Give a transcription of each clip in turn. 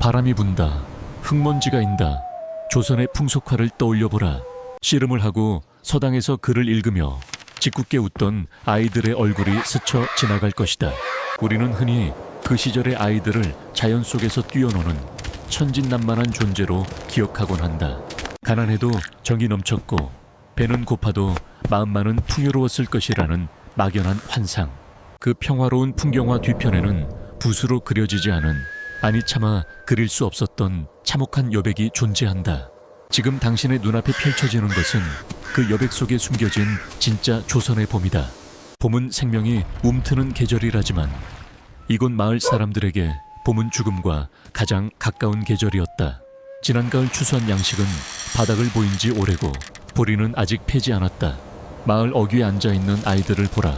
바람이 분다. 흙먼지가 인다. 조선의 풍속화를 떠올려보라. 씨름을 하고 서당에서 글을 읽으며 짓궂게 웃던 아이들의 얼굴이 스쳐 지나갈 것이다. 우리는 흔히 그 시절의 아이들을 자연 속에서 뛰어노는 천진난만한 존재로 기억하곤 한다. 가난해도 정이 넘쳤고 배는 고파도 마음만은 풍요로웠을 것이라는 막연한 환상. 그 평화로운 풍경화 뒤편에는 붓으로 그려지지 않은, 아니 차마 그릴 수 없었던 참혹한 여백이 존재한다. 지금 당신의 눈앞에 펼쳐지는 것은 그 여백 속에 숨겨진 진짜 조선의 봄이다. 봄은 생명이 움트는 계절이라지만 이곳 마을 사람들에게 봄은 죽음과 가장 가까운 계절이었다. 지난 가을 추수한 양식은 바닥을 보인 지 오래고 보리는 아직 패지 않았다. 마을 어귀에 앉아있는 아이들을 보라.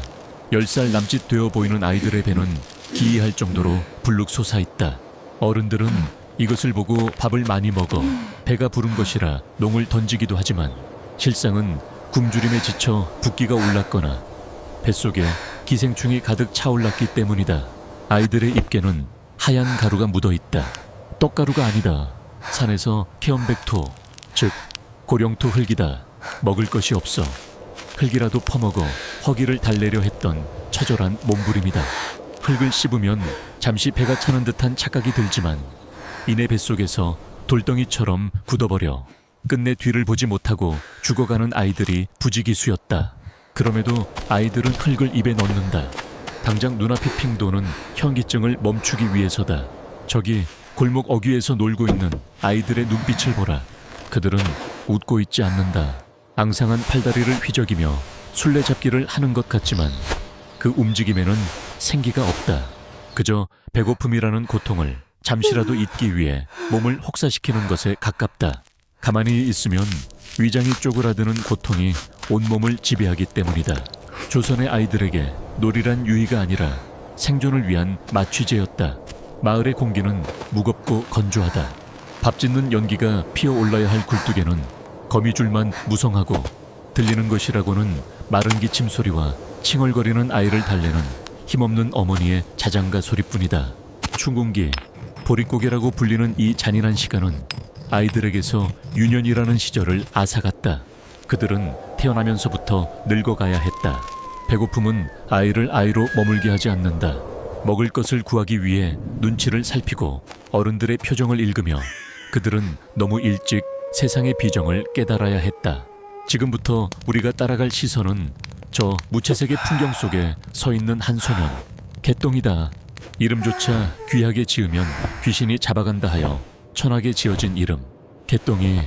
10살 남짓 되어 보이는 아이들의 배는 기이할 정도로 불룩 솟아있다. 어른들은 이것을 보고 밥을 많이 먹어 배가 부른 것이라 농을 던지기도 하지만 실상은 굶주림에 지쳐 붓기가 올랐거나 뱃속에 기생충이 가득 차올랐기 때문이다. 아이들의 입게는 하얀 가루가 묻어있다. 떡가루가 아니다. 산에서 캐온 백토, 즉 고령토 흙이다. 먹을 것이 없어 흙이라도 퍼먹어 허기를 달래려 했던 처절한 몸부림이다. 흙을 씹으면 잠시 배가 차는 듯한 착각이 들지만 이내 뱃속에서 돌덩이처럼 굳어버려 끝내 뒤를 보지 못하고 죽어가는 아이들이 부지기수였다. 그럼에도 아이들은 흙을 입에 넣는다. 당장 눈앞에 핑 도는 현기증을 멈추기 위해서다. 저기 골목 어귀에서 놀고 있는 아이들의 눈빛을 보라. 그들은 웃고 있지 않는다. 앙상한 팔다리를 휘저기며 술래잡기를 하는 것 같지만 그 움직임에는 생기가 없다. 그저 배고픔이라는 고통을 잠시라도 잊기 위해 몸을 혹사시키는 것에 가깝다. 가만히 있으면 위장이 쪼그라드는 고통이 온몸을 지배하기 때문이다. 조선의 아이들에게 놀이란 유의가 아니라 생존을 위한 마취제였다. 마을의 공기는 무겁고 건조하다. 밥 짓는 연기가 피어올라야 할 굴뚝에는 거미줄만 무성하고 들리는 것이라고는 마른 기침 소리와 칭얼거리는 아이를 달래는 힘없는 어머니의 자장가 소리뿐이다. 춘궁기, 보릿고개라고 불리는 이 잔인한 시간은 아이들에게서 유년이라는 시절을 앗아갔다. 그들은 태어나면서부터 늙어가야 했다. 배고픔은 아이를 아이로 머물게 하지 않는다. 먹을 것을 구하기 위해 눈치를 살피고 어른들의 표정을 읽으며 그들은 너무 일찍 세상의 비정을 깨달아야 했다. 지금부터 우리가 따라갈 시선은 저 무채색의 풍경 속에 서 있는 한 소년, 개똥이다. 이름조차 귀하게 지으면 귀신이 잡아간다 하여 천하게 지어진 이름, 개똥이.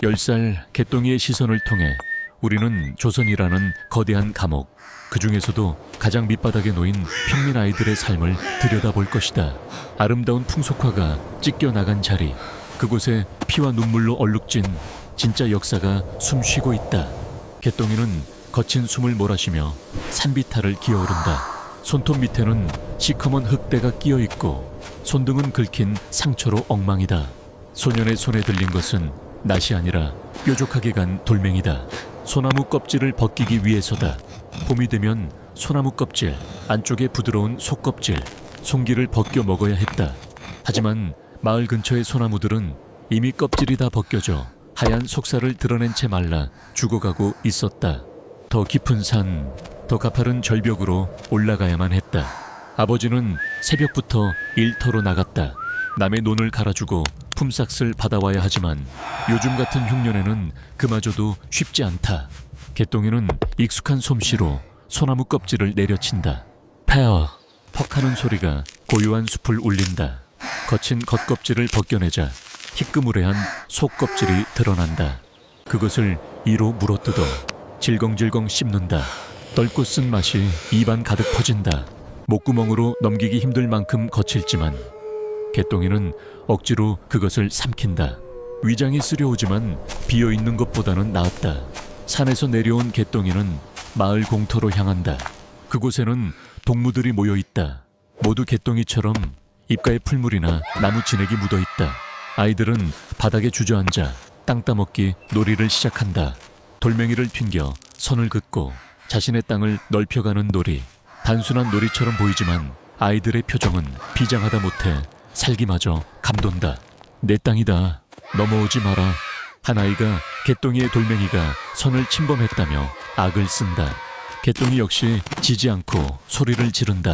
10살 개똥이의 시선을 통해 우리는 조선이라는 거대한 감옥, 그 중에서도 가장 밑바닥에 놓인 평민 아이들의 삶을 들여다볼 것이다. 아름다운 풍속화가 찢겨나간 자리, 그곳에 피와 눈물로 얼룩진 진짜 역사가 숨쉬고 있다. 개똥이는 거친 숨을 몰아쉬며 산비탈을 기어오른다. 손톱 밑에는 시커먼 흙대가 끼어있고 손등은 긁힌 상처로 엉망이다. 소년의 손에 들린 것은 낫이 아니라 뾰족하게 간 돌멩이다. 소나무 껍질을 벗기기 위해서다. 봄이 되면 소나무 껍질, 안쪽에 부드러운 속껍질, 송기를 벗겨 먹어야 했다. 하지만 마을 근처의 소나무들은 이미 껍질이 다 벗겨져 하얀 속살을 드러낸 채 말라 죽어가고 있었다. 더 깊은 산, 더 가파른 절벽으로 올라가야만 했다. 아버지는 새벽부터 일터로 나갔다. 남의 논을 갈아주고 품삯을 받아와야 하지만 요즘 같은 흉년에는 그마저도 쉽지 않다. 개똥이는 익숙한 솜씨로 소나무 껍질을 내려친다. 페어! 퍽하는 소리가 고요한 숲을 울린다. 거친 겉껍질을 벗겨내자 희끄무레한 속껍질이 드러난다. 그것을 이로 물어뜯어 질겅질겅 씹는다. 떫고 쓴 맛이 입안 가득 퍼진다. 목구멍으로 넘기기 힘들 만큼 거칠지만 개똥이는 억지로 그것을 삼킨다. 위장이 쓰려오지만 비어있는 것보다는 나았다. 산에서 내려온 개똥이는 마을 공터로 향한다. 그곳에는 동무들이 모여있다. 모두 개똥이처럼 입가에 풀물이나 나무 진액이 묻어있다. 아이들은 바닥에 주저앉아 땅 따먹기 놀이를 시작한다. 돌멩이를 튕겨 선을 긋고 자신의 땅을 넓혀가는 놀이. 단순한 놀이처럼 보이지만 아이들의 표정은 비장하다 못해 살기마저 감돈다. 내 땅이다. 넘어오지 마라. 한 아이가 개똥이의 돌멩이가 선을 침범했다며 악을 쓴다. 개똥이 역시 지지 않고 소리를 지른다.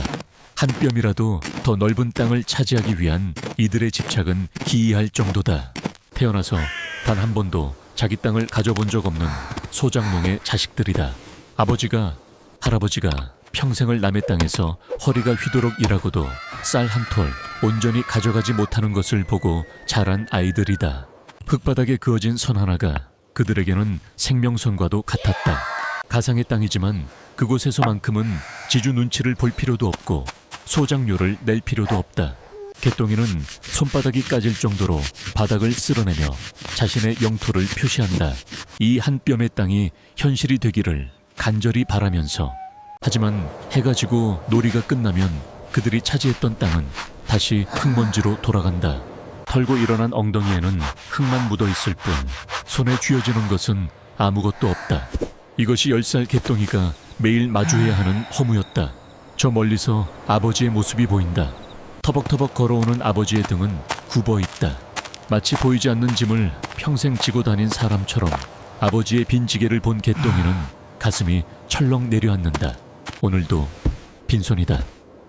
한 뼘이라도 더 넓은 땅을 차지하기 위한 이들의 집착은 기이할 정도다. 태어나서 단 한 번도 자기 땅을 가져본 적 없는 소장농의 자식들이다. 아버지가, 할아버지가 평생을 남의 땅에서 허리가 휘도록 일하고도 쌀 한 톨 온전히 가져가지 못하는 것을 보고 자란 아이들이다. 흙바닥에 그어진 선 하나가 그들에게는 생명선과도 같았다. 가상의 땅이지만 그곳에서만큼은 지주 눈치를 볼 필요도 없고 소장료를 낼 필요도 없다. 개똥이는 손바닥이 까질 정도로 바닥을 쓸어내며 자신의 영토를 표시한다. 이 한 뼘의 땅이 현실이 되기를 간절히 바라면서. 하지만 해가 지고 놀이가 끝나면 그들이 차지했던 땅은 다시 흙먼지로 돌아간다. 털고 일어난 엉덩이에는 흙만 묻어 있을 뿐 손에 쥐어지는 것은 아무것도 없다. 이것이 10살 개똥이가 매일 마주해야 하는 허무였다. 저 멀리서 아버지의 모습이 보인다. 터벅터벅 걸어오는 아버지의 등은 굽어 있다. 마치 보이지 않는 짐을 평생 지고 다닌 사람처럼 아버지의 빈 지게를 본 개똥이는 가슴이 철렁 내려앉는다. 오늘도 빈손이다.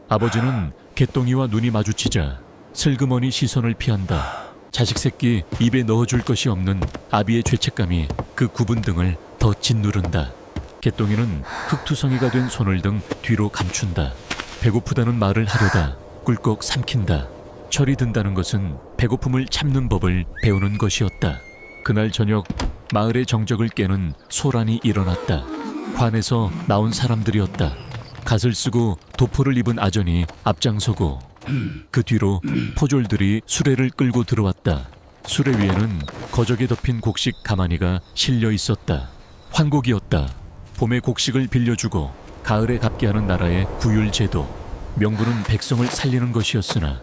아버지는 개똥이와 눈이 마주치자 슬그머니 시선을 피한다. 자식 새끼 입에 넣어줄 것이 없는 아비의 죄책감이 그 굽은 등을 더 짓누른다. 개똥이는 흙투성이가 된 손을 등 뒤로 감춘다. 배고프다는 말을 하려다 꿀꺽 삼킨다. 철이 든다는 것은 배고픔을 참는 법을 배우는 것이었다. 그날 저녁 마을의 정적을 깨는 소란이 일어났다. 관에서 나온 사람들이었다. 갓을 쓰고 도포를 입은 아전이 앞장서고 그 뒤로 포졸들이 수레를 끌고 들어왔다. 수레 위에는 거적에 덮인 곡식 가마니가 실려 있었다. 환곡이었다. 봄에 곡식을 빌려주고 가을에 갚게 하는 나라의 구율제도. 명분은 백성을 살리는 것이었으나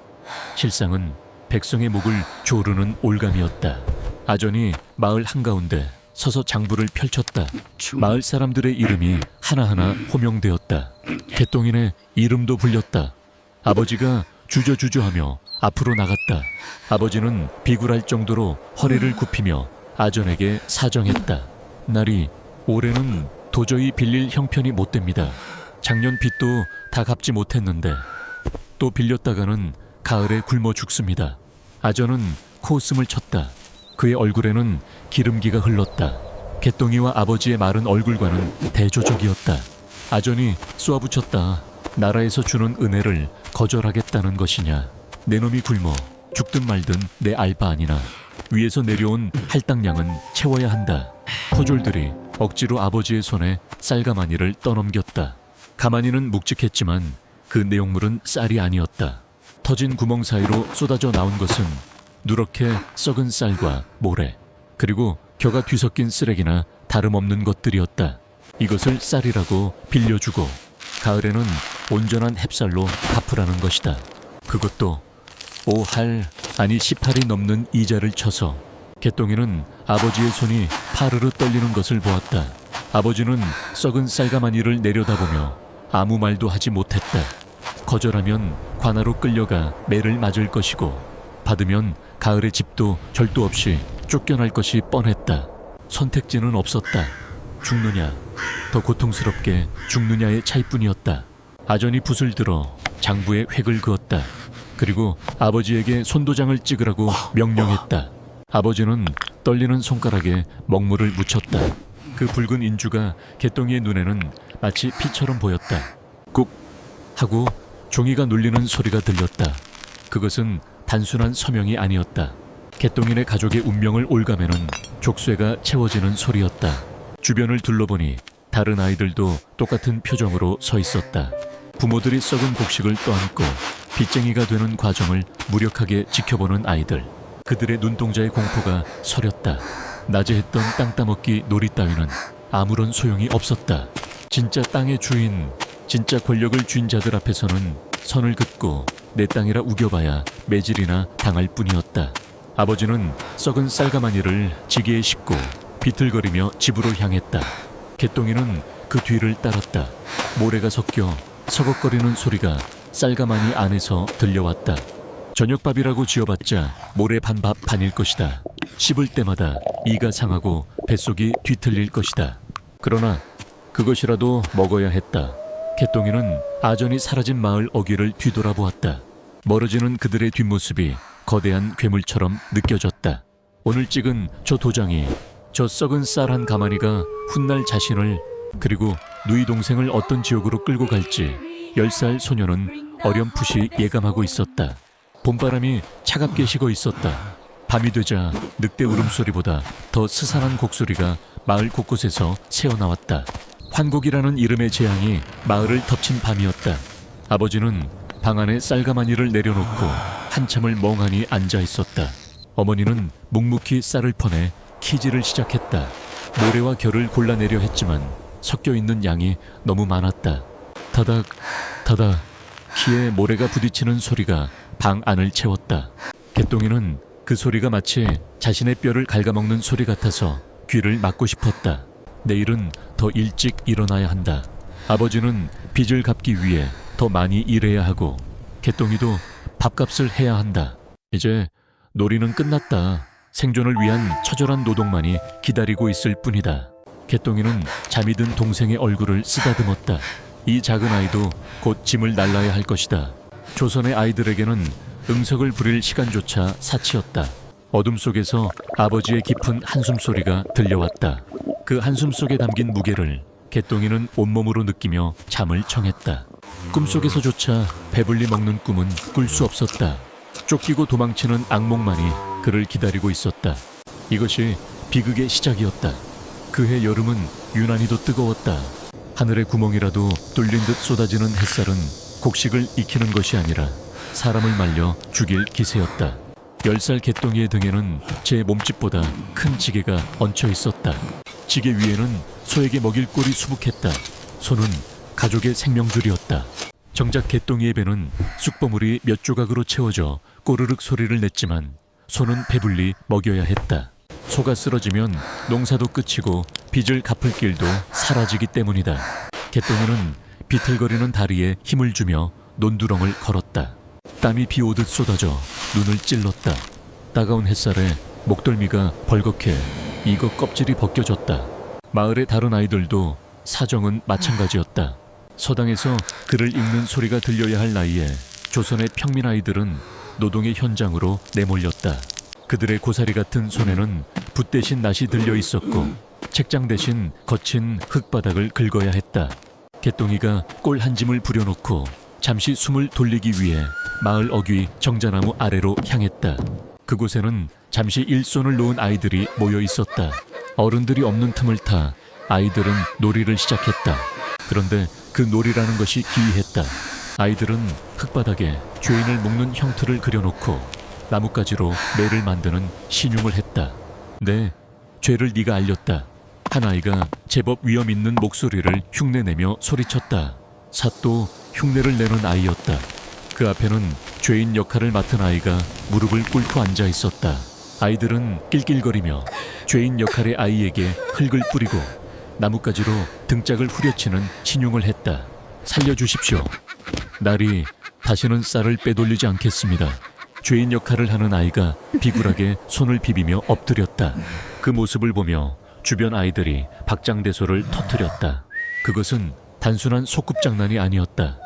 실상은 백성의 목을 조르는 올감이었다. 아전이 마을 한가운데 서서 장부를 펼쳤다. 마을 사람들의 이름이 하나하나 호명되었다. 개똥이네 이름도 불렸다. 아버지가 주저주저하며 앞으로 나갔다. 아버지는 비굴할 정도로 허리를 굽히며 아전에게 사정했다. 날이 올해는 도저히 빌릴 형편이 못 됩니다. 작년 빚도 다 갚지 못했는데 또 빌렸다가는 가을에 굶어 죽습니다. 아전은 코웃음을 쳤다. 그의 얼굴에는 기름기가 흘렀다. 개똥이와 아버지의 마른 얼굴과는 대조적이었다. 아전이 쏘아붙였다. 나라에서 주는 은혜를 거절하겠다는 것이냐. 내 놈이 굶어 죽든 말든 내 알바 아니나. 위에서 내려온 할당량은 채워야 한다. 포졸들이 억지로 아버지의 손에 쌀가마니를 떠넘겼다. 가마니는 묵직했지만 그 내용물은 쌀이 아니었다. 터진 구멍 사이로 쏟아져 나온 것은 누렇게 썩은 쌀과 모래, 그리고 겨가 뒤섞인 쓰레기나 다름없는 것들이었다. 이것을 쌀이라고 빌려주고 가을에는 온전한 햅쌀로 갚으라는 것이다. 그것도 5할 아니 18이 넘는 이자를 쳐서. 개똥이는 아버지의 손이 파르르 떨리는 것을 보았다. 아버지는 썩은 쌀가마니를 내려다보며 아무 말도 하지 못했다. 거절하면 관아로 끌려가 매를 맞을 것이고 받으면 가을의 집도 절도 없이 쫓겨날 것이 뻔했다. 선택지는 없었다. 죽느냐, 더 고통스럽게 죽느냐의 차이뿐이었다. 아전이 붓을 들어 장부에 획을 그었다. 그리고 아버지에게 손도장을 찍으라고 명령했다. 아버지는 떨리는 손가락에 먹물을 묻혔다. 그 붉은 인주가 개똥이의 눈에는 마치 피처럼 보였다. 꾹 하고 종이가 눌리는 소리가 들렸다. 그것은 단순한 서명이 아니었다. 개똥이네 가족의 운명을 올가매는 족쇄가 채워지는 소리였다. 주변을 둘러보니 다른 아이들도 똑같은 표정으로 서 있었다. 부모들이 썩은 곡식을 떠안고 빚쟁이가 되는 과정을 무력하게 지켜보는 아이들. 그들의 눈동자의 공포가 서렸다. 낮에 했던 땅 따먹기 놀이 따위는 아무런 소용이 없었다. 진짜 땅의 주인, 진짜 권력을 쥔 자들 앞에서는 선을 긋고 내 땅이라 우겨봐야 매질이나 당할 뿐이었다. 아버지는 썩은 쌀가마니를 지게에 싣고 비틀거리며 집으로 향했다. 개똥이는 그 뒤를 따랐다. 모래가 섞여 서걱거리는 소리가 쌀가마니 안에서 들려왔다. 저녁밥이라고 지어봤자 모래 반밥 반일 것이다. 씹을 때마다 이가 상하고 뱃속이 뒤틀릴 것이다. 그러나 그것이라도 먹어야 했다. 개똥이는 아전이 사라진 마을 어귀를 뒤돌아보았다. 멀어지는 그들의 뒷모습이 거대한 괴물처럼 느껴졌다. 오늘 찍은 저 도장이 저 썩은 쌀 한 가마니가 훗날 자신을 그리고 누이 동생을 어떤 지옥으로 끌고 갈지 10살 소녀는 어렴풋이 예감하고 있었다. 봄바람이 차갑게 식어 있었다. 밤이 되자 늑대 울음소리보다 더 스산한 곡소리가 마을 곳곳에서 새어나왔다. 환곡이라는 이름의 재앙이 마을을 덮친 밤이었다. 아버지는 방 안에 쌀가마니를 내려놓고 한참을 멍하니 앉아 있었다. 어머니는 묵묵히 쌀을 퍼내 키질을 시작했다. 모래와 결을 골라내려 했지만 섞여 있는 양이 너무 많았다. 타닥 타닥 키에 모래가 부딪히는 소리가 방 안을 채웠다. 개똥이는 그 소리가 마치 자신의 뼈를 갉아먹는 소리 같아서 귀를 막고 싶었다. 내일은 더 일찍 일어나야 한다. 아버지는 빚을 갚기 위해 더 많이 일해야 하고 개똥이도 밥값을 해야 한다. 이제 놀이는 끝났다. 생존을 위한 처절한 노동만이 기다리고 있을 뿐이다. 개똥이는 잠이 든 동생의 얼굴을 쓰다듬었다. 이 작은 아이도 곧 짐을 날라야 할 것이다. 조선의 아이들에게는 응석을 부릴 시간조차 사치였다. 어둠 속에서 아버지의 깊은 한숨 소리가 들려왔다. 그 한숨 속에 담긴 무게를 개똥이는 온몸으로 느끼며 잠을 청했다. 꿈속에서조차 배불리 먹는 꿈은 꿀 수 없었다. 쫓기고 도망치는 악몽만이 그를 기다리고 있었다. 이것이 비극의 시작이었다. 그해 여름은 유난히도 뜨거웠다. 하늘의 구멍이라도 뚫린 듯 쏟아지는 햇살은 곡식을 익히는 것이 아니라 사람을 말려 죽일 기세였다. 10살 개똥이의 등에는 제 몸집보다 큰 지게가 얹혀 있었다. 지게 위에는 소에게 먹일 꼴이 수북했다. 소는 가족의 생명줄이었다. 정작 개똥이의 배는 쑥버물이 몇 조각으로 채워져 꼬르륵 소리를 냈지만 소는 배불리 먹여야 했다. 소가 쓰러지면 농사도 끝이고 빚을 갚을 길도 사라지기 때문이다. 개똥이는 비틀거리는 다리에 힘을 주며 논두렁을 걸었다. 땀이 비 오듯 쏟아져 눈을 찔렀다. 따가운 햇살에 목덜미가 벌겋게 익어 껍질이 벗겨졌다. 마을의 다른 아이들도 사정은 마찬가지였다. 서당에서 글을 읽는 소리가 들려야 할 나이에 조선의 평민 아이들은 노동의 현장으로 내몰렸다. 그들의 고사리 같은 손에는 붓 대신 낫이 들려 있었고 책장 대신 거친 흙바닥을 긁어야 했다. 개똥이가 꼴 한 짐을 부려놓고 잠시 숨을 돌리기 위해 마을 어귀 정자나무 아래로 향했다. 그곳에는 잠시 일손을 놓은 아이들이 모여 있었다. 어른들이 없는 틈을 타 아이들은 놀이를 시작했다. 그런데 그 놀이라는 것이 기이했다. 아이들은 흙바닥에 죄인을 묶는 형틀을 그려놓고 나뭇가지로 매를 만드는 신용을 했다. 네, 죄를 네가 알렸다. 한 아이가 제법 위험 있는 목소리를 흉내내며 소리쳤다. 삿도 흉내를 내는 아이였다. 그 앞에는 죄인 역할을 맡은 아이가 무릎을 꿇고 앉아 있었다. 아이들은 낄낄거리며 죄인 역할의 아이에게 흙을 뿌리고 나뭇가지로 등짝을 후려치는 신용을 했다. 살려주십시오. 날이 다시는 쌀을 빼돌리지 않겠습니다. 죄인 역할을 하는 아이가 비굴하게 손을 비비며 엎드렸다. 그 모습을 보며 주변 아이들이 박장대소를 터뜨렸다. 그것은 단순한 소꿉장난이 아니었다.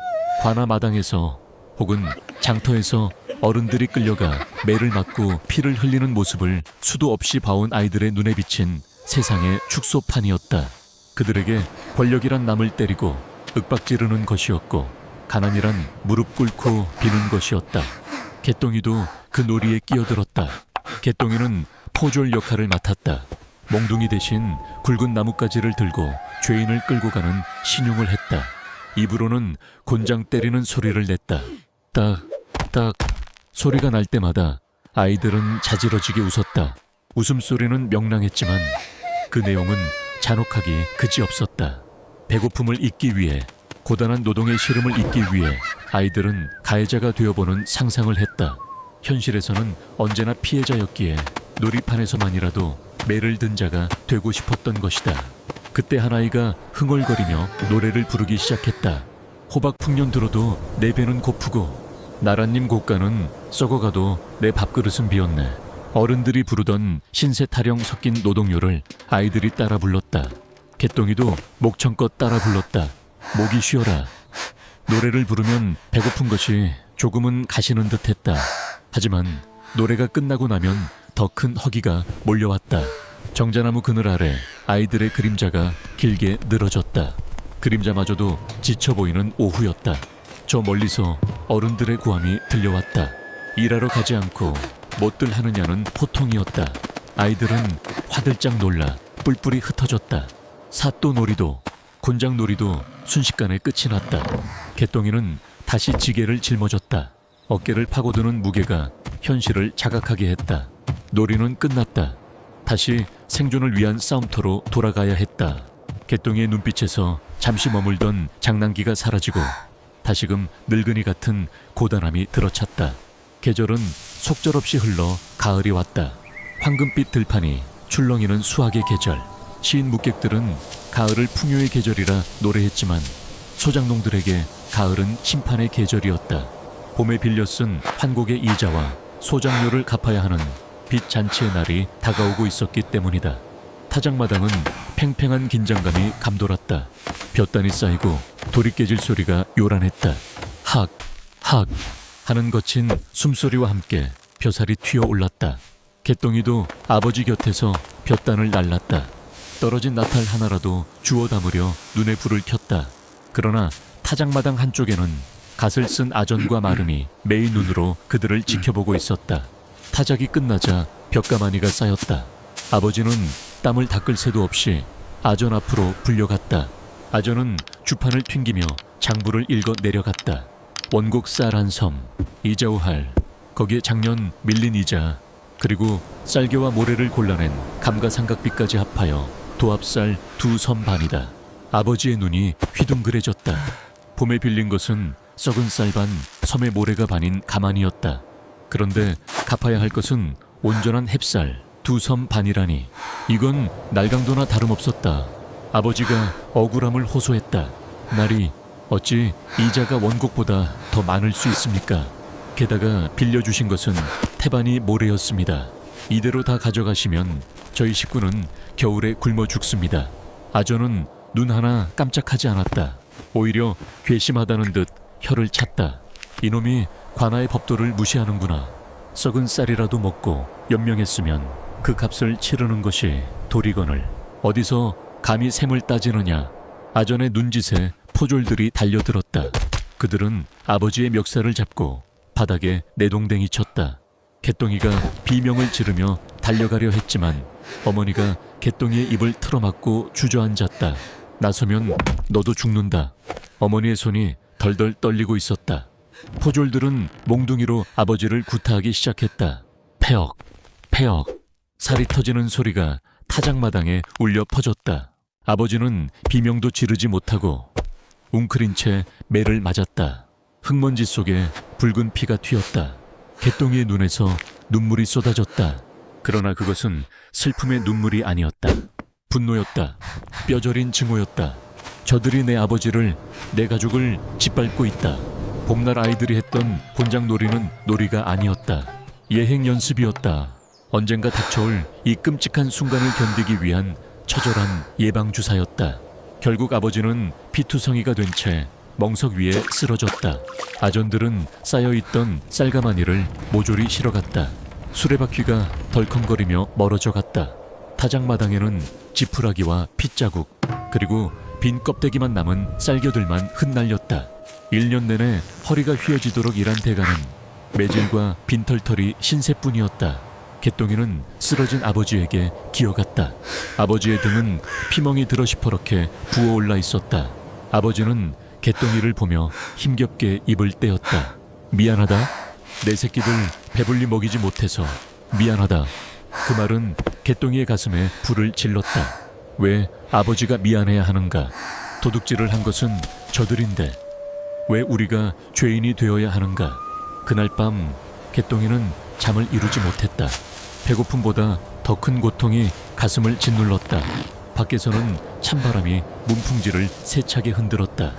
관아 마당에서 혹은 장터에서 어른들이 끌려가 매를 맞고 피를 흘리는 모습을 수도 없이 봐온 아이들의 눈에 비친 세상의 축소판이었다. 그들에게 권력이란 남을 때리고 윽박지르는 것이었고 가난이란 무릎 꿇고 비는 것이었다. 개똥이도 그 놀이에 끼어들었다. 개똥이는 포졸 역할을 맡았다. 몽둥이 대신 굵은 나뭇가지를 들고 죄인을 끌고 가는 신용을 했다. 입으로는 곤장 때리는 소리를 냈다. 딱, 딱 소리가 날 때마다 아이들은 자지러지게 웃었다. 웃음소리는 명랑했지만 그 내용은 잔혹하기 그지없었다. 배고픔을 잊기 위해 고단한 노동의 시름을 잊기 위해 아이들은 가해자가 되어보는 상상을 했다. 현실에서는 언제나 피해자였기에 놀이판에서만이라도 매를 든 자가 되고 싶었던 것이다. 그때 한 아이가 흥얼거리며 노래를 부르기 시작했다. 호박 풍년 들어도 내 배는 고프고 나라님 고가는 썩어가도 내 밥그릇은 비었네. 어른들이 부르던 신세 타령 섞인 노동요를 아이들이 따라 불렀다. 개똥이도 목청껏 따라 불렀다. 목이 쉬어라. 노래를 부르면 배고픈 것이 조금은 가시는 듯했다. 하지만 노래가 끝나고 나면 더 큰 허기가 몰려왔다. 정자나무 그늘 아래 아이들의 그림자가 길게 늘어졌다. 그림자마저도 지쳐 보이는 오후였다. 저 멀리서 어른들의 고함이 들려왔다. 일하러 가지 않고 못들 하느냐는 포통이었다. 아이들은 화들짝 놀라 뿔뿔이 흩어졌다. 사또놀이도 곤장놀이도 순식간에 끝이 났다. 개똥이는 다시 지게를 짊어졌다. 어깨를 파고드는 무게가 현실을 자각하게 했다. 놀이는 끝났다. 다시 생존을 위한 싸움터로 돌아가야 했다. 개똥이의 눈빛에서 잠시 머물던 장난기가 사라지고 다시금 늙은이 같은 고단함이 들어찼다. 계절은 속절없이 흘러 가을이 왔다. 황금빛 들판이 출렁이는 수학의 계절. 시인 묵객들은 가을을 풍요의 계절이라 노래했지만 소장농들에게 가을은 심판의 계절이었다. 봄에 빌려 쓴 환곡의 이자와 소장료를 갚아야 하는 빚 잔치의 날이 다가오고 있었기 때문이다. 타작마당은 팽팽한 긴장감이 감돌았다. 볕단이 쌓이고 돌이 깨질 소리가 요란했다. 학, 학 하는 거친 숨소리와 함께 벼살이 튀어올랐다. 개똥이도 아버지 곁에서 볕단을 날랐다. 떨어진 나탈 하나라도 주워 담으려 눈에 불을 켰다. 그러나 타작마당 한쪽에는 갓을 쓴 아전과 마름이 매의 눈으로 그들을 지켜보고 있었다. 타작이 끝나자 벽가마니가 쌓였다. 아버지는 땀을 닦을 새도 없이 아전 앞으로 불려갔다. 아전은 주판을 튕기며 장부를 읽어 내려갔다. 원곡 쌀 한 섬, 이자우할, 거기에 작년 밀린 이자, 그리고 쌀개와 모래를 골라낸 감가상각비까지 합하여 도합쌀 2섬 반이다. 아버지의 눈이 휘둥그레졌다. 봄에 빌린 것은 썩은 쌀 반, 섬의 모래가 반인 가만이었다. 그런데 갚아야 할 것은 온전한 햅쌀 2섬 반이라니 이건 날강도나 다름없었다. 아버지가 억울함을 호소했다. 날이 어찌 이자가 원곡보다 더 많을 수 있습니까? 게다가 빌려주신 것은 태반이 모래였습니다. 이대로 다 가져가시면 저희 식구는 겨울에 굶어 죽습니다. 아전은 눈 하나 깜짝하지 않았다. 오히려 괘씸하다는 듯 혀를 찼다. 이놈이 관아의 법도를 무시하는구나. 썩은 쌀이라도 먹고 연명했으면 그 값을 치르는 것이 도리건을 어디서 감히 셈을 따지느냐. 아전의 눈짓에 포졸들이 달려들었다. 그들은 아버지의 멱살을 잡고 바닥에 내동댕이 쳤다. 개똥이가 비명을 지르며 달려가려 했지만 어머니가 개똥이의 입을 틀어막고 주저앉았다. 나서면 너도 죽는다. 어머니의 손이 덜덜 떨리고 있었다. 포졸들은 몽둥이로 아버지를 구타하기 시작했다. 패역, 패역. 살이 터지는 소리가 타작마당에 울려 퍼졌다. 아버지는 비명도 지르지 못하고 웅크린 채 매를 맞았다. 흙먼지 속에 붉은 피가 튀었다. 개똥이의 눈에서 눈물이 쏟아졌다. 그러나 그것은 슬픔의 눈물이 아니었다. 분노였다. 뼈저린 증오였다. 저들이 내 아버지를, 내 가족을 짓밟고 있다. 봄날 아이들이 했던 곤장놀이는 놀이가 아니었다. 예행 연습이었다. 언젠가 닥쳐올 이 끔찍한 순간을 견디기 위한 처절한 예방주사였다. 결국 아버지는 피투성이가 된 채 멍석 위에 쓰러졌다. 아전들은 쌓여있던 쌀가마니를 모조리 실어갔다. 수레바퀴가 덜컹거리며 멀어져 갔다. 타작마당에는 지푸라기와 핏자국, 그리고 빈 껍데기만 남은 쌀겨들만 흩날렸다. 1년 내내 허리가 휘어지도록 일한 대가는 매질과 빈털털이 신세뿐이었다. 개똥이는 쓰러진 아버지에게 기어갔다. 아버지의 등은 피멍이 들어 시퍼렇게 부어올라 있었다. 아버지는 개똥이를 보며 힘겹게 입을 떼었다. 미안하다. 내 새끼들 배불리 먹이지 못해서 미안하다. 그 말은 개똥이의 가슴에 불을 질렀다. 왜 아버지가 미안해야 하는가? 도둑질을 한 것은 저들인데 왜 우리가 죄인이 되어야 하는가? 그날 밤 개똥이는 잠을 이루지 못했다. 배고픔보다 더 큰 고통이 가슴을 짓눌렀다. 밖에서는 찬바람이 문풍지를 세차게 흔들었다.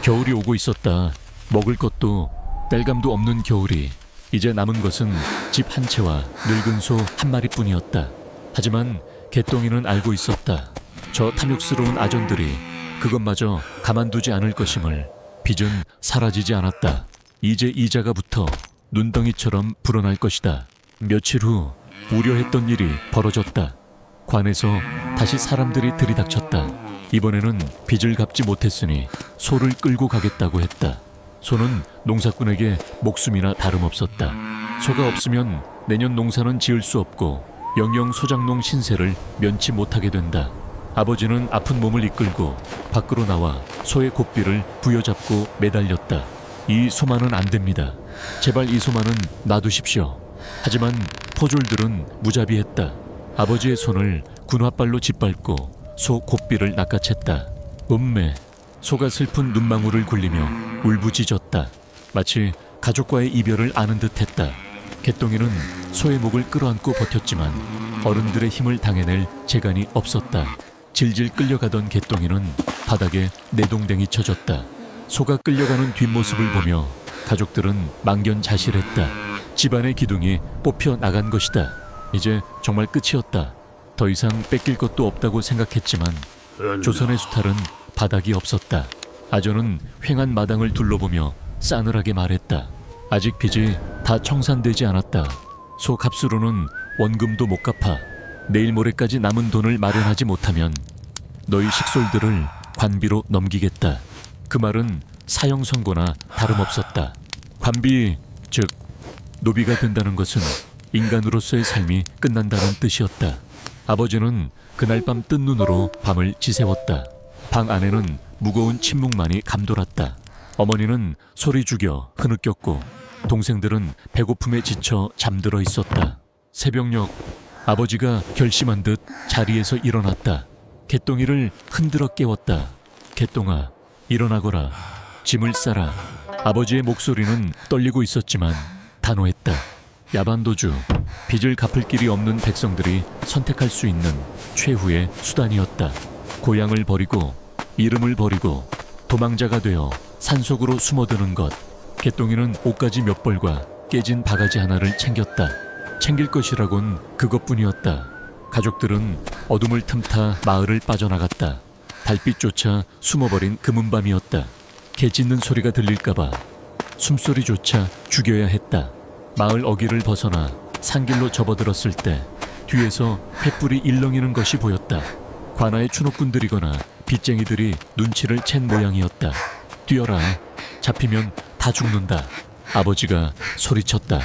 겨울이 오고 있었다. 먹을 것도 땔감도 없는 겨울이 이제 남은 것은 집 한 채와 늙은 소 한 마리뿐이었다. 하지만 개똥이는 알고 있었다. 저 탐욕스러운 아전들이 그것마저 가만두지 않을 것임을. 빚은 사라지지 않았다. 이제 이자가 붙어 눈덩이처럼 불어날 것이다. 며칠 후 우려했던 일이 벌어졌다. 관에서 다시 사람들이 들이닥쳤다. 이번에는 빚을 갚지 못했으니 소를 끌고 가겠다고 했다. 소는 농사꾼에게 목숨이나 다름없었다. 소가 없으면 내년 농사는 지을 수 없고 영영 소장농 신세를 면치 못하게 된다. 아버지는 아픈 몸을 이끌고 밖으로 나와 소의 곧비를 부여잡고 매달렸다. 이 소만은 안 됩니다. 제발 이 소만은 놔두십시오. 하지만 포졸들은 무자비했다. 아버지의 손을 군화발로 짓밟고 소 곧비를 낚아챘다. 음매, 소가 슬픈 눈망울을 굴리며 울부짖었다. 마치 가족과의 이별을 아는 듯했다. 개똥이는 소의 목을 끌어안고 버텼지만 어른들의 힘을 당해낼 재간이 없었다. 질질 끌려가던 개똥이는 바닥에 내동댕이 쳐졌다. 소가 끌려가는 뒷모습을 보며 가족들은 망견자실했다. 집안의 기둥이 뽑혀 나간 것이다. 이제 정말 끝이었다. 더 이상 뺏길 것도 없다고 생각했지만 조선의 수탈은 바닥이 없었다. 아전은 횡한 마당을 둘러보며 싸늘하게 말했다. 아직 빚이 다 청산되지 않았다. 소 값으로는 원금도 못 갚아. 내일 모레까지 남은 돈을 마련하지 못하면 너희 식솔들을 관비로 넘기겠다. 그 말은 사형 선고나 다름없었다. 관비, 즉 노비가 된다는 것은 인간으로서의 삶이 끝난다는 뜻이었다. 아버지는 그날 밤 뜬 눈으로 밤을 지새웠다. 방 안에는 무거운 침묵만이 감돌았다. 어머니는 소리 죽여 흐느꼈고 동생들은 배고픔에 지쳐 잠들어 있었다. 새벽녘 아버지가 결심한 듯 자리에서 일어났다. 개똥이를 흔들어 깨웠다. 개똥아, 일어나거라. 짐을 싸라. 아버지의 목소리는 떨리고 있었지만 단호했다. 야반도주, 빚을 갚을 길이 없는 백성들이 선택할 수 있는 최후의 수단이었다. 고향을 버리고 이름을 버리고 도망자가 되어 산속으로 숨어드는 것. 개똥이는 옷가지 몇 벌과 깨진 바가지 하나를 챙겼다. 챙길 것이라곤 그것뿐이었다. 가족들은 어둠을 틈타 마을을 빠져나갔다. 달빛조차 숨어버린 금은밤이었다. 개 짖는 소리가 들릴까봐 숨소리조차 죽여야 했다. 마을 어귀를 벗어나 산길로 접어들었을 때 뒤에서 횃불이 일렁이는 것이 보였다. 관아의 추노꾼들이거나 빚쟁이들이 눈치를 챈 모양이었다. 뛰어라. 잡히면 다 죽는다. 아버지가 소리쳤다.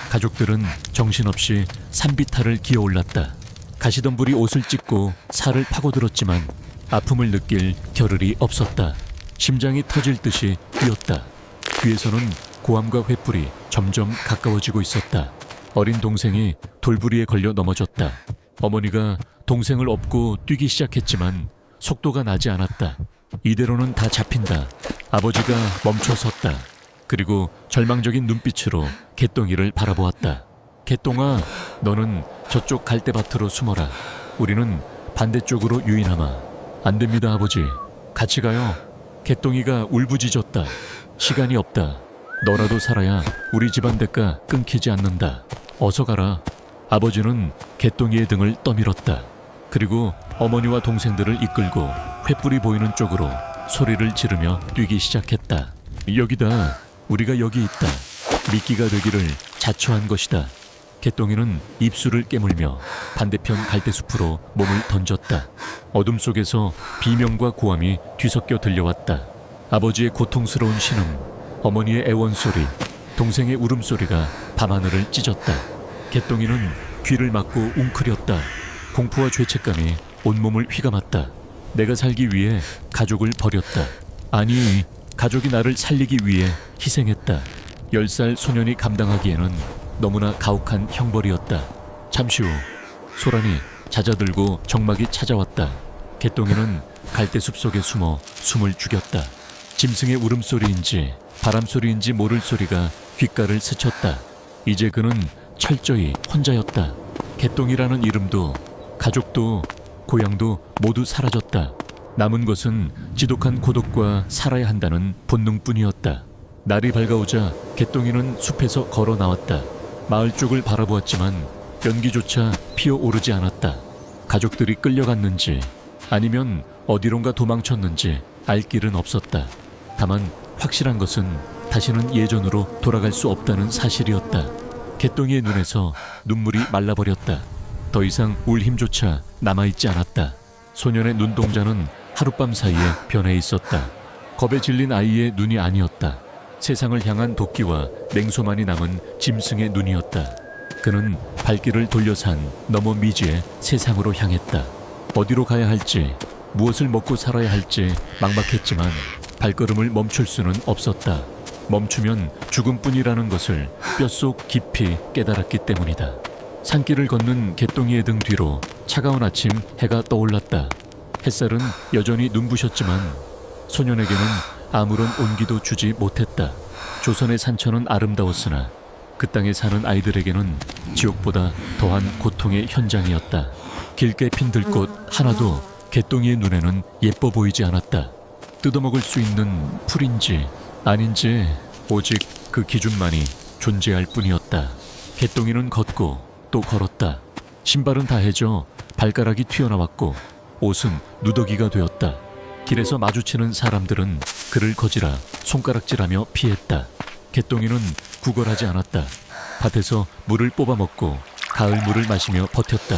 가족들은 정신없이 산비탈을 기어올랐다. 가시덤불이 옷을 찢고 살을 파고들었지만 아픔을 느낄 겨를이 없었다. 심장이 터질 듯이 뛰었다. 뒤에서는 고함과 횃불이 점점 가까워지고 있었다. 어린 동생이 돌부리에 걸려 넘어졌다. 어머니가 동생을 업고 뛰기 시작했지만 속도가 나지 않았다. 이대로는 다 잡힌다. 아버지가 멈춰섰다. 그리고 절망적인 눈빛으로 개똥이를 바라보았다. 개똥아, 너는 저쪽 갈대밭으로 숨어라. 우리는 반대쪽으로 유인하마. 안 됩니다, 아버지. 같이 가요. 개똥이가 울부짖었다. 시간이 없다. 너라도 살아야 우리 집안 대가 끊기지 않는다. 어서 가라. 아버지는 개똥이의 등을 떠밀었다. 그리고 어머니와 동생들을 이끌고 횃불이 보이는 쪽으로 소리를 지르며 뛰기 시작했다. 여기다. 우리가 여기 있다. 미끼가 되기를 자처한 것이다. 개똥이는 입술을 깨물며 반대편 갈대숲으로 몸을 던졌다. 어둠 속에서 비명과 고함이 뒤섞여 들려왔다. 아버지의 고통스러운 신음, 어머니의 애원소리, 동생의 울음소리가 밤하늘을 찢었다. 개똥이는 귀를 막고 웅크렸다. 공포와 죄책감이 온몸을 휘감았다. 내가 살기 위해 가족을 버렸다. 아니, 가족이 나를 살리기 위해 희생했다. 10살 소년이 감당하기에는 너무나 가혹한 형벌이었다. 잠시 후 소란이 잦아들고 정막이 찾아왔다. 개똥이는 갈대숲 속에 숨어 숨을 죽였다. 짐승의 울음소리인지 바람소리인지 모를 소리가 귓가를 스쳤다. 이제 그는 철저히 혼자였다. 개똥이라는 이름도 가족도 고향도 모두 사라졌다. 남은 것은 지독한 고독과 살아야 한다는 본능뿐이었다. 날이 밝아오자 개똥이는 숲에서 걸어 나왔다. 마을 쪽을 바라보았지만 연기조차 피어오르지 않았다. 가족들이 끌려갔는지 아니면 어디론가 도망쳤는지 알 길은 없었다. 다만 확실한 것은 다시는 예전으로 돌아갈 수 없다는 사실이었다. 개똥이의 눈에서 눈물이 말라버렸다. 더 이상 울 힘조차 남아있지 않았다. 소년의 눈동자는 하룻밤 사이에 변해 있었다. 겁에 질린 아이의 눈이 아니었다. 세상을 향한 도끼와 냉소만이 남은 짐승의 눈이었다. 그는 발길을 돌려산 너머 미지의 세상으로 향했다. 어디로 가야 할지, 무엇을 먹고 살아야 할지 막막했지만 발걸음을 멈출 수는 없었다. 멈추면 죽음뿐이라는 것을 뼛속 깊이 깨달았기 때문이다. 산길을 걷는 개똥이의 등 뒤로 차가운 아침 해가 떠올랐다. 햇살은 여전히 눈부셨지만 소년에게는 아무런 온기도 주지 못했다. 조선의 산천은 아름다웠으나 그 땅에 사는 아이들에게는 지옥보다 더한 고통의 현장이었다. 길게 핀 들꽃 하나도 개똥이의 눈에는 예뻐 보이지 않았다. 뜯어먹을 수 있는 풀인지 아닌지 오직 그 기준만이 존재할 뿐이었다. 개똥이는 걷고 또 걸었다. 신발은 다해져 발가락이 튀어나왔고 옷은 누더기가 되었다. 길에서 마주치는 사람들은 그를 거지라 손가락질하며 피했다. 개똥이는 구걸하지 않았다. 밭에서 물을 뽑아먹고 가을 물을 마시며 버텼다.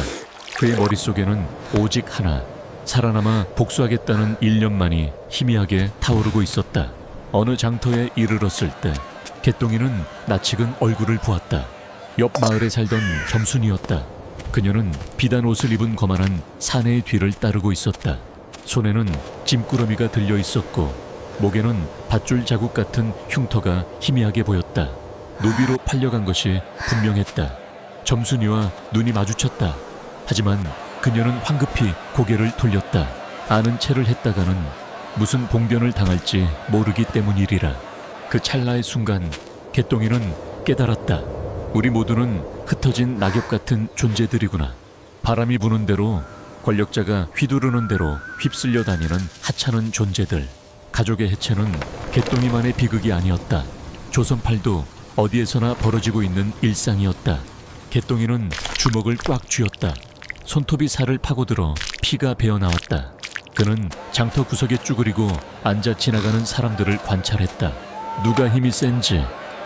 그의 머릿속에는 오직 하나, 살아남아 복수하겠다는 일념만이 희미하게 타오르고 있었다. 어느 장터에 이르렀을 때 개똥이는 낯익은 얼굴을 보았다. 옆 마을에 살던 점순이었다. 그녀는 비단 옷을 입은 거만한 사내의 뒤를 따르고 있었다. 손에는 짐꾸러미가 들려 있었고 목에는 밧줄 자국 같은 흉터가 희미하게 보였다. 노비로 팔려간 것이 분명했다. 점순이와 눈이 마주쳤다. 하지만 그녀는 황급히 고개를 돌렸다. 아는 체를 했다가는 무슨 봉변을 당할지 모르기 때문이리라. 그 찰나의 순간 개똥이는 깨달았다. 우리 모두는 흩어진 낙엽 같은 존재들이구나. 바람이 부는 대로, 권력자가 휘두르는 대로 휩쓸려 다니는 하찮은 존재들. 가족의 해체는 개똥이만의 비극이 아니었다. 조선팔도 어디에서나 벌어지고 있는 일상이었다. 개똥이는 주먹을 꽉 쥐었다. 손톱이 살을 파고들어 피가 배어나왔다. 그는 장터 구석에 쭈그리고 앉아 지나가는 사람들을 관찰했다. 누가 힘이 센지,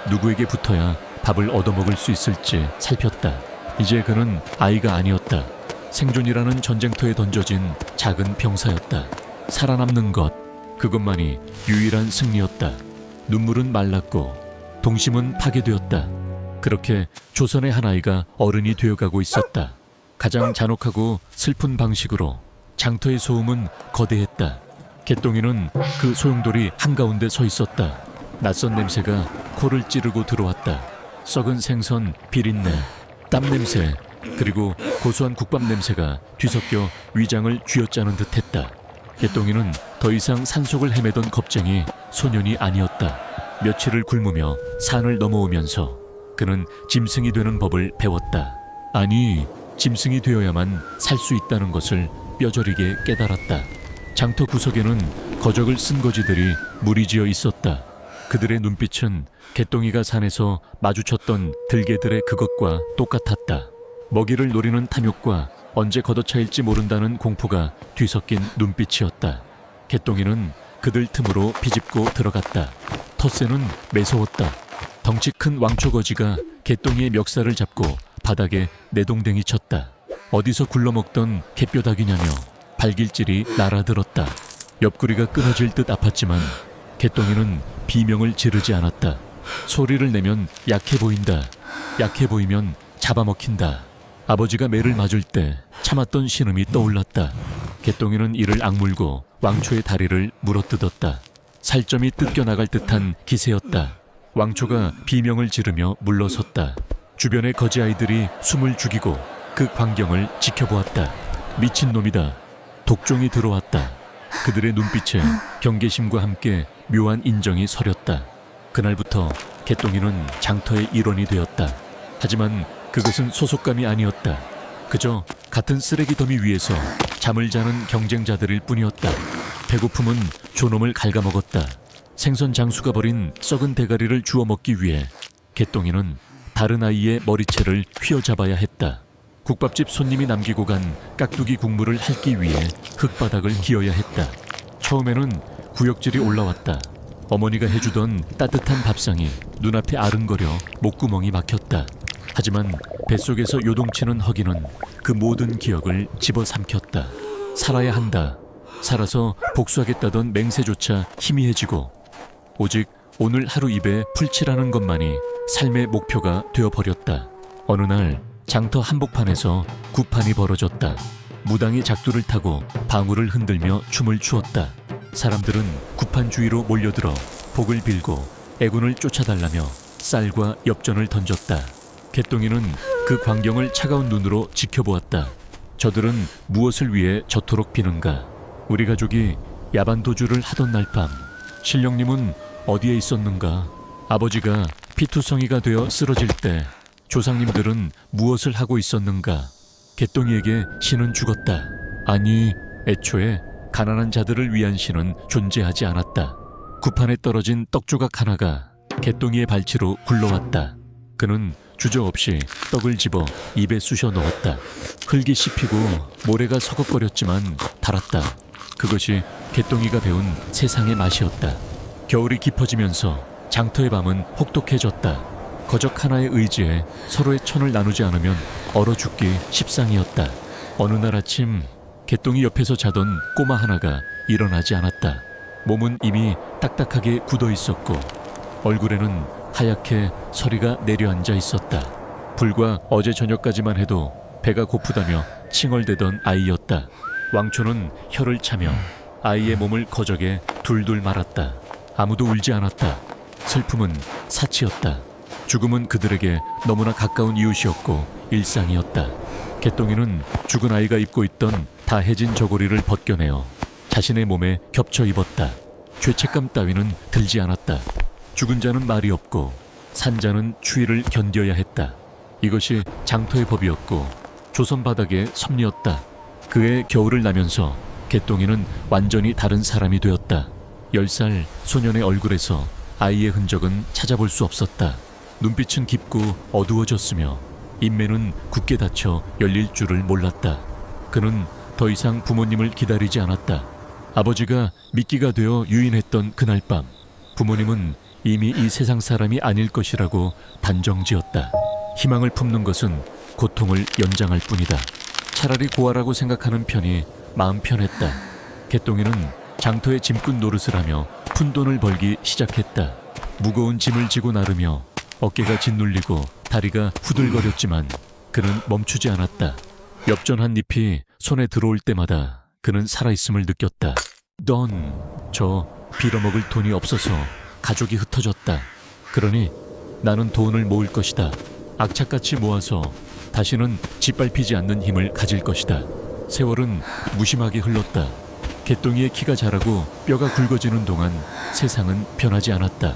누구에게 붙어야 밥을 얻어먹을 수 있을지 살폈다. 이제 그는 아이가 아니었다. 생존이라는 전쟁터에 던져진 작은 병사였다. 살아남는 것, 그것만이 유일한 승리였다. 눈물은 말랐고 동심은 파괴되었다. 그렇게 조선의 한 아이가 어른이 되어가고 있었다. 가장 잔혹하고 슬픈 방식으로 장터의 소음은 거대했다. 개똥이는 그 소용돌이 한가운데 서 있었다. 낯선 냄새가 코를 찌르고 들어왔다. 썩은 생선, 비린내, 땀 냄새, 그리고 고소한 국밥 냄새가 뒤섞여 위장을 쥐어짜는 듯했다. 개똥이는 더 이상 산속을 헤매던 겁쟁이 소년이 아니었다. 며칠을 굶으며 산을 넘어오면서 그는 짐승이 되는 법을 배웠다. 아니, 짐승이 되어야만 살 수 있다는 것을 뼈저리게 깨달았다. 장터 구석에는 거적을 쓴 거지들이 무리지어 있었다. 그들의 눈빛은 개똥이가 산에서 마주쳤던 들개들의 그것과 똑같았다. 먹이를 노리는 탐욕과 언제 걷어차일지 모른다는 공포가 뒤섞인 눈빛이었다. 개똥이는 그들 틈으로 비집고 들어갔다. 텃새는 매서웠다. 덩치 큰 왕초거지가 개똥이의 멱살을 잡고 바닥에 내동댕이 쳤다. 어디서 굴러먹던 갯뼈다귀냐며 발길질이 날아들었다. 옆구리가 끊어질 듯 아팠지만 개똥이는 비명을 지르지 않았다. 소리를 내면 약해 보인다. 약해 보이면 잡아먹힌다. 아버지가 매를 맞을 때 참았던 신음이 떠올랐다. 개똥이는 이를 악물고 왕초의 다리를 물어뜯었다. 살점이 뜯겨나갈 듯한 기세였다. 왕초가 비명을 지르며 물러섰다. 주변의 거지 아이들이 숨을 죽이고 그 광경을 지켜보았다. 미친놈이다. 독종이 들어왔다. 그들의 눈빛에 경계심과 함께 묘한 인정이 서렸다. 그날부터 개똥이는 장터의 일원이 되었다. 하지만 그것은 소속감이 아니었다. 그저 같은 쓰레기 더미 위에서 잠을 자는 경쟁자들일 뿐이었다. 배고픔은 존엄을 갉아먹었다. 생선 장수가 버린 썩은 대가리를 주워 먹기 위해 개똥이는 다른 아이의 머리채를 휘어잡아야 했다. 국밥집 손님이 남기고 간 깍두기 국물을 핥기 위해 흙바닥을 기어야 했다. 처음에는 구역질이 올라왔다. 어머니가 해주던 따뜻한 밥상이 눈앞에 아른거려 목구멍이 막혔다. 하지만 뱃속에서 요동치는 허기는 그 모든 기억을 집어삼켰다. 살아야 한다. 살아서 복수하겠다던 맹세조차 희미해지고 오직 오늘 하루 입에 풀칠하는 것만이 삶의 목표가 되어버렸다. 어느 날 장터 한복판에서 구판이 벌어졌다. 무당이 작두를 타고 방울을 흔들며 춤을 추었다. 사람들은 구판 주위로 몰려들어 복을 빌고 애군을 쫓아달라며 쌀과 엽전을 던졌다. 개똥이는 그 광경을 차가운 눈으로 지켜보았다. 저들은 무엇을 위해 저토록 비는가? 우리 가족이 야반 도주를 하던 날 밤 신령님은 어디에 있었는가? 아버지가 피투성이가 되어 쓰러질 때 조상님들은 무엇을 하고 있었는가? 개똥이에게 신은 죽었다. 아니, 애초에 가난한 자들을 위한 신은 존재하지 않았다. 구판에 떨어진 떡조각 하나가 개똥이의 발치로 굴러왔다. 그는 주저없이 떡을 집어 입에 쑤셔 넣었다. 흙이 씹히고 모래가 서걱거렸지만 달았다. 그것이 개똥이가 배운 세상의 맛이었다. 겨울이 깊어지면서 장터의 밤은 혹독해졌다. 거적 하나의 의지에 서로의 천을 나누지 않으면 얼어 죽기 십상이었다. 어느 날 아침 개똥이 옆에서 자던 꼬마 하나가 일어나지 않았다. 몸은 이미 딱딱하게 굳어 있었고 얼굴에는 하얗게 서리가 내려앉아 있었다. 불과 어제 저녁까지만 해도 배가 고프다며 칭얼대던 아이였다. 왕초는 혀를 차며 아이의 몸을 거적에 둘둘 말았다. 아무도 울지 않았다. 슬픔은 사치였다. 죽음은 그들에게 너무나 가까운 이웃이었고 일상이었다. 개똥이는 죽은 아이가 입고 있던 다 해진 저고리를 벗겨내어 자신의 몸에 겹쳐 입었다. 죄책감 따위는 들지 않았다. 죽은 자는 말이 없고 산자는 추위를 견뎌야 했다. 이것이 장터의 법이었고 조선 바닥의 섭리였다. 그의 겨울을 나면서 개똥이는 완전히 다른 사람이 되었다. 10살 소년의 얼굴에서 아이의 흔적은 찾아볼 수 없었다. 눈빛은 깊고 어두워졌으며 인매는 굳게 닫혀 열릴 줄을 몰랐다. 그는 더 이상 부모님을 기다리지 않았다. 아버지가 미끼가 되어 유인했던 그날 밤 부모님은 이미 이 세상 사람이 아닐 것이라고 단정지었다. 희망을 품는 것은 고통을 연장할 뿐이다. 차라리 고아라고 생각하는 편이 마음 편했다. 개똥이는 장터에 짐꾼 노릇을 하며 푼돈을 벌기 시작했다. 무거운 짐을 지고 나르며 어깨가 짓눌리고 다리가 후들거렸지만 그는 멈추지 않았다. 엽전 한 잎이 손에 들어올 때마다 그는 살아있음을 느꼈다. 넌 저 빌어먹을 돈이 없어서 가족이 흩어졌다. 그러니 나는 돈을 모을 것이다. 악착같이 모아서 다시는 짓밟히지 않는 힘을 가질 것이다. 세월은 무심하게 흘렀다. 개똥이의 키가 자라고 뼈가 굵어지는 동안 세상은 변하지 않았다.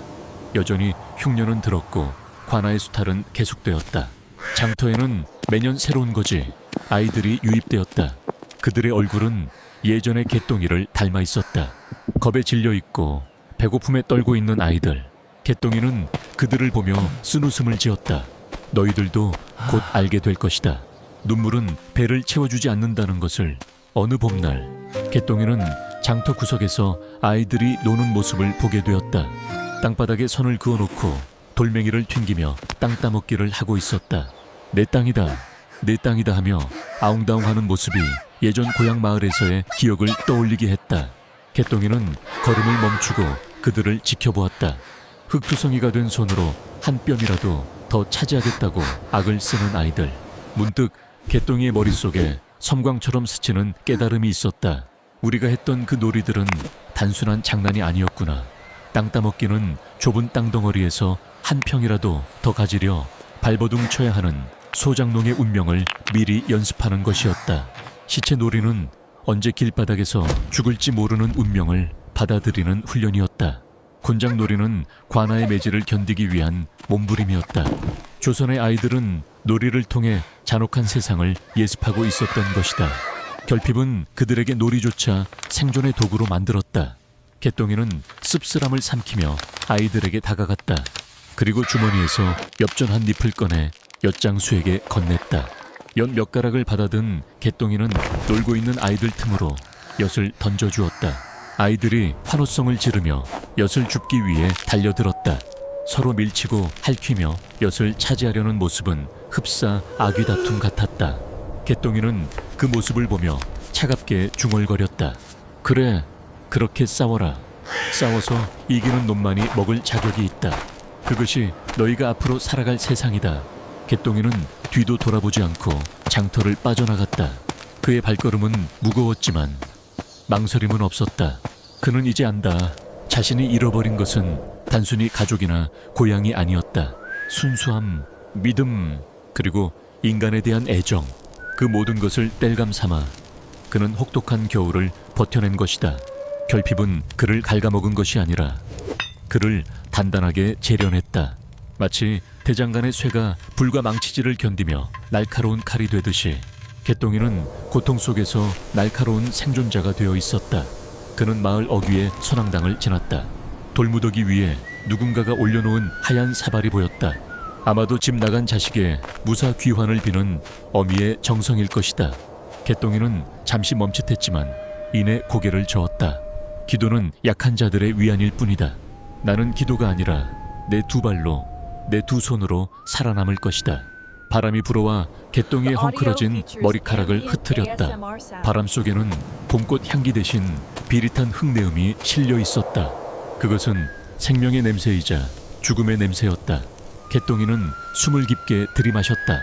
여전히 흉년은 들었고 관아의 수탈은 계속되었다. 장터에는 매년 새로운 거지 아이들이 유입되었다. 그들의 얼굴은 예전의 개똥이를 닮아 있었다. 겁에 질려 있고 배고픔에 떨고 있는 아이들. 개똥이는 그들을 보며 쓴웃음을 지었다. 너희들도 곧 알게 될 것이다. 눈물은 배를 채워주지 않는다는 것을. 어느 봄날 개똥이는 장터 구석에서 아이들이 노는 모습을 보게 되었다. 땅바닥에 선을 그어놓고 돌멩이를 튕기며 땅 따먹기를 하고 있었다. 내 땅이다, 내 땅이다 하며 아웅다웅하는 모습이 예전 고향 마을에서의 기억을 떠올리게 했다. 개똥이는 걸음을 멈추고 그들을 지켜보았다. 흙투성이가 된 손으로 한 뼘이라도 더 차지하겠다고 악을 쓰는 아이들. 문득 개똥이의 머릿속에 섬광처럼 스치는 깨달음이 있었다. 우리가 했던 그 놀이들은 단순한 장난이 아니었구나. 땅 따먹기는 좁은 땅덩어리에서 한 평이라도 더 가지려 발버둥 쳐야 하는 소장농의 운명을 미리 연습하는 것이었다. 시체놀이는 언제 길바닥에서 죽을지 모르는 운명을 받아들이는 훈련이었다. 곤장놀이는 관아의 매질을 견디기 위한 몸부림이었다. 조선의 아이들은 놀이를 통해 잔혹한 세상을 예습하고 있었던 것이다. 결핍은 그들에게 놀이조차 생존의 도구로 만들었다. 개똥이는 씁쓸함을 삼키며 아이들에게 다가갔다. 그리고 주머니에서 엽전 한 잎을 꺼내 엿장수에게 건넸다. 엿 몇 가락을 받아든 개똥이는 놀고 있는 아이들 틈으로 엿을 던져주었다. 아이들이 환호성을 지르며 엿을 줍기 위해 달려들었다. 서로 밀치고 핥히며 엿을 차지하려는 모습은 흡사 아귀 다툼 같았다. 개똥이는 그 모습을 보며 차갑게 중얼거렸다. 그래, 그렇게 싸워라. 싸워서 이기는 놈만이 먹을 자격이 있다. 그것이 너희가 앞으로 살아갈 세상이다. 개똥이는 뒤도 돌아보지 않고 장터를 빠져나갔다. 그의 발걸음은 무거웠지만 망설임은 없었다. 그는 이제 안다. 자신이 잃어버린 것은 단순히 가족이나 고향이 아니었다. 순수함, 믿음, 그리고 인간에 대한 애정, 그 모든 것을 땔감 삼아 그는 혹독한 겨울을 버텨낸 것이다. 결핍은 그를 갉아먹은 것이 아니라 그를 단단하게 재련했다. 마치 대장간의 쇠가 불과 망치질을 견디며 날카로운 칼이 되듯이 개똥이는 고통 속에서 날카로운 생존자가 되어 있었다. 그는 마을 어귀의 선앙당을 지났다. 돌무더기 위에 누군가가 올려놓은 하얀 사발이 보였다. 아마도 집 나간 자식의 무사 귀환을 비는 어미의 정성일 것이다. 개똥이는 잠시 멈칫했지만 이내 고개를 저었다. 기도는 약한 자들의 위안일 뿐이다. 나는 기도가 아니라 내 두 발로, 내 두 손으로 살아남을 것이다. 바람이 불어와 개똥이의 헝클어진 머리카락을 흩트렸다. 바람 속에는 봄꽃 향기 대신 비릿한 흙내음이 실려 있었다. 그것은 생명의 냄새이자 죽음의 냄새였다. 개똥이는 숨을 깊게 들이마셨다.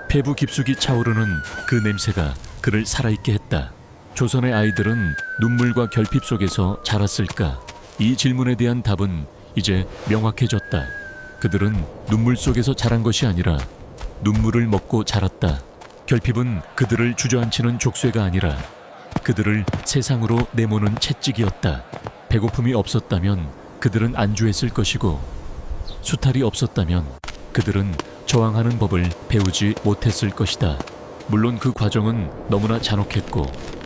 폐부 깊숙이 차오르는 그 냄새가 그를 살아있게 했다. 조선의 아이들은 눈물과 결핍 속에서 자랐을까? 이 질문에 대한 답은 이제 명확해졌다. 그들은 눈물 속에서 자란 것이 아니라 눈물을 먹고 자랐다. 결핍은 그들을 주저앉히는 족쇄가 아니라 그들을 세상으로 내모는 채찍이었다. 배고픔이 없었다면 그들은 안주했을 것이고 수탈이 없었다면 그들은 저항하는 법을 배우지 못했을 것이다. 물론 그 과정은 너무나 잔혹했고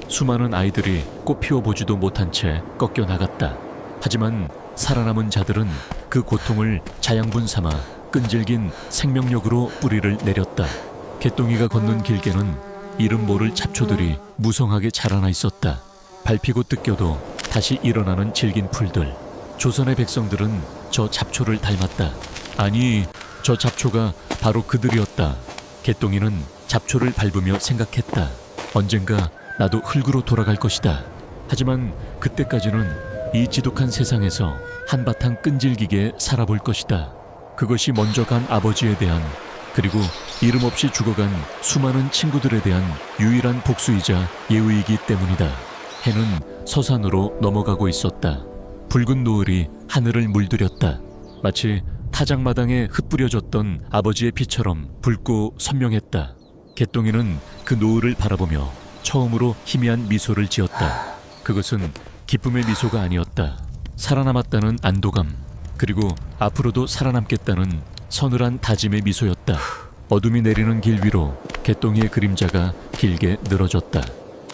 수많은 아이들이 꽃 피워보지도 못한 채 꺾여 나갔다. 하지만 살아남은 자들은 그 고통을 자양분 삼아 끈질긴 생명력으로 뿌리를 내렸다. 개똥이가 걷는 길게는 이름 모를 잡초들이 무성하게 자라나 있었다. 밟히고 뜯겨도 다시 일어나는 질긴 풀들. 조선의 백성들은 저 잡초를 닮았다. 아니, 저 잡초가 바로 그들이었다. 개똥이는 잡초를 밟으며 생각했다. 언젠가 나도 흙으로 돌아갈 것이다. 하지만 그때까지는 이 지독한 세상에서 한바탕 끈질기게 살아볼 것이다. 그것이 먼저 간 아버지에 대한, 그리고 이름 없이 죽어간 수많은 친구들에 대한 유일한 복수이자 예우이기 때문이다. 해는 서산으로 넘어가고 있었다. 붉은 노을이 하늘을 물들였다. 마치 타작마당에 흩뿌려졌던 아버지의 피처럼 붉고 선명했다. 개똥이는 그 노을을 바라보며 처음으로 희미한 미소를 지었다. 그것은 기쁨의 미소가 아니었다. 살아남았다는 안도감, 그리고 앞으로도 살아남겠다는 서늘한 다짐의 미소였다. 어둠이 내리는 길 위로 개똥이의 그림자가 길게 늘어졌다.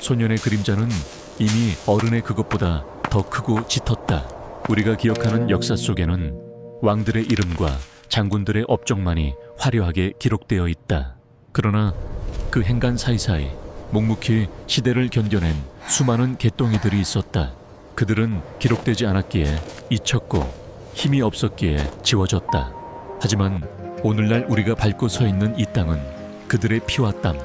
소년의 그림자는 이미 어른의 그것보다 더 크고 짙었다. 우리가 기억하는 역사 속에는 왕들의 이름과 장군들의 업적만이 화려하게 기록되어 있다. 그러나 그 행간 사이사이 묵묵히 시대를 견뎌낸 수많은 개똥이들이 있었다. 그들은 기록되지 않았기에 잊혔고 힘이 없었기에 지워졌다. 하지만 오늘날 우리가 밟고 서 있는 이 땅은 그들의 피와 땀,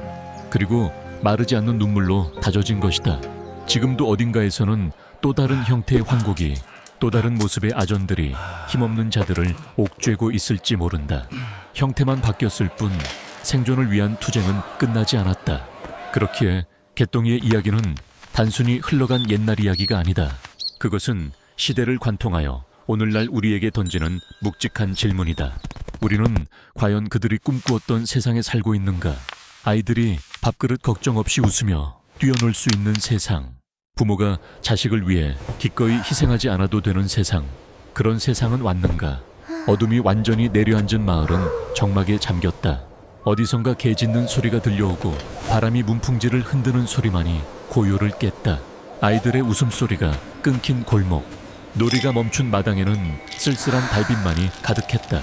그리고 마르지 않는 눈물로 다져진 것이다. 지금도 어딘가에서는 또 다른 형태의 황곡이, 또 다른 모습의 아전들이 힘없는 자들을 옥죄고 있을지 모른다. 형태만 바뀌었을 뿐 생존을 위한 투쟁은 끝나지 않았다. 그렇기에 개똥이의 이야기는 단순히 흘러간 옛날 이야기가 아니다. 그것은 시대를 관통하여 오늘날 우리에게 던지는 묵직한 질문이다. 우리는 과연 그들이 꿈꾸었던 세상에 살고 있는가? 아이들이 밥그릇 걱정 없이 웃으며 뛰어놀 수 있는 세상, 부모가 자식을 위해 기꺼이 희생하지 않아도 되는 세상, 그런 세상은 왔는가? 어둠이 완전히 내려앉은 마을은 정막에 잠겼다. 어디선가 개 짖는 소리가 들려오고 바람이 문풍지를 흔드는 소리만이 고요를 깼다. 아이들의 웃음소리가 끊긴 골목, 놀이가 멈춘 마당에는 쓸쓸한 달빛만이 가득했다.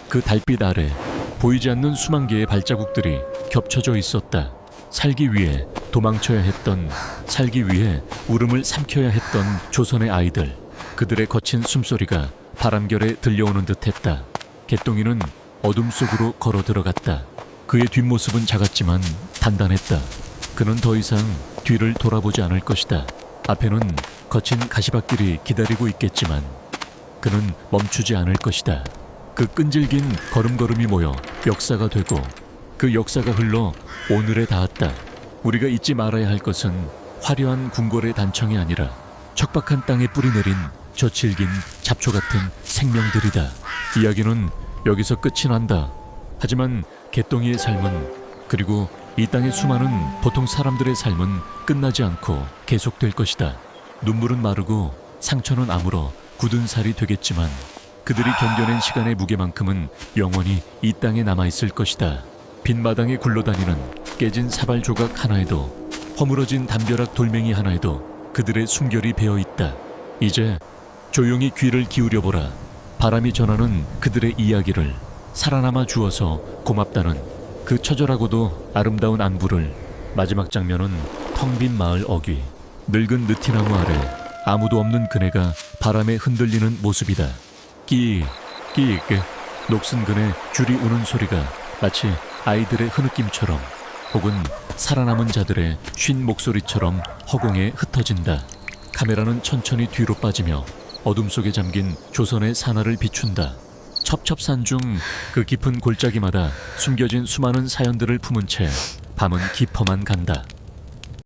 그 달빛 아래 보이지 않는 수만 개의 발자국들이 겹쳐져 있었다. 살기 위해 도망쳐야 했던, 살기 위해 울음을 삼켜야 했던 조선의 아이들. 그들의 거친 숨소리가 바람결에 들려오는 듯했다. 개똥이는 어둠 속으로 걸어 들어갔다. 그의 뒷모습은 작았지만 단단했다. 그는 더 이상 뒤를 돌아보지 않을 것이다. 앞에는 거친 가시밭길이 기다리고 있겠지만 그는 멈추지 않을 것이다. 그 끈질긴 걸음걸음이 모여 역사가 되고 그 역사가 흘러 오늘에 닿았다. 우리가 잊지 말아야 할 것은 화려한 궁궐의 단청이 아니라 척박한 땅에 뿌리내린 저 질긴 잡초 같은 생명들이다. 이야기는 여기서 끝이 난다. 하지만 개똥이의 삶은, 그리고 이 땅의 수많은 보통 사람들의 삶은 끝나지 않고 계속될 것이다. 눈물은 마르고 상처는 아물어 굳은 살이 되겠지만 그들이 견뎌낸 시간의 무게만큼은 영원히 이 땅에 남아있을 것이다. 빈 마당에 굴러다니는 깨진 사발 조각 하나에도, 허물어진 담벼락 돌멩이 하나에도 그들의 숨결이 배어있다. 이제 조용히 귀를 기울여보라. 바람이 전하는 그들의 이야기를. 살아남아 주어서 고맙다는 그 처절하고도 아름다운 안부를. 마지막 장면은 텅 빈 마을 어귀. 늙은 느티나무 아래 아무도 없는 그네가 바람에 흔들리는 모습이다. 끼익 끼익. 녹슨 그네 줄이 우는 소리가 마치 아이들의 흐느낌처럼, 혹은 살아남은 자들의 쉰 목소리처럼 허공에 흩어진다. 카메라는 천천히 뒤로 빠지며 어둠 속에 잠긴 조선의 산하를 비춘다. 첩첩산 중 그 깊은 골짜기마다 숨겨진 수많은 사연들을 품은 채 밤은 깊어만 간다.